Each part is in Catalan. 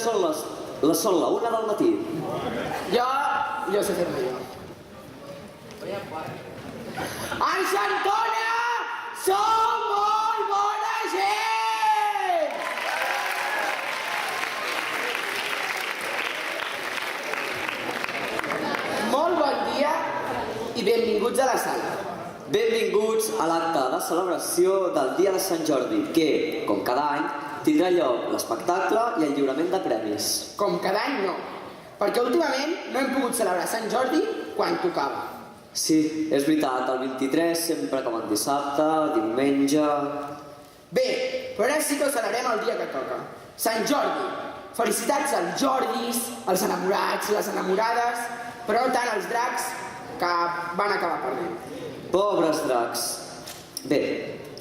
són la 1 del matí. Jo sé fer-me jo. En Santona som molt bona gent! Molt bon dia i benvinguts a la sala. Benvinguts a l'acte de celebració del Dia de Sant Jordi, que, com cada any, tindrà lloc l'espectacle i el lliurament de premis. Com cada any no, perquè últimament no hem pogut celebrar Sant Jordi quan tocava. Sí, és veritat, el 23 sempre com el dissabte, diumenge... Bé, però ara sí que ho celebrem el dia que toca. Sant Jordi. Felicitats als Jordis, als enamorats, les enamorades, però no tant als dracs que van acabar perdent. Pobres dracs. Bé,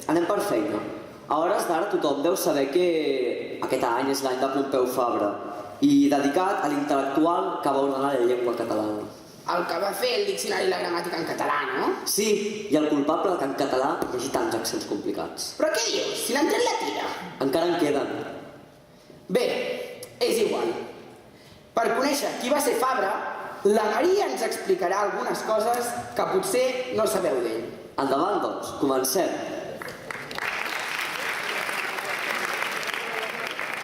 anem per feina. A hores d'ara tothom deu saber que aquest any és l'any de Pompeu Fabra i dedicat a l'intel·lectual que va ordenar la llengua catalana. El que va fer el diccionari i la gramàtica en català, no? Sí, i el culpable que en català hi hagi tants accents complicats. Però què dius? Si l'han tret la tira. Encara en queden. Bé, és igual. Per conèixer qui va ser Fabra, la Maria ens explicarà algunes coses que potser no sabeu d'ell. Endavant, doncs, comencem.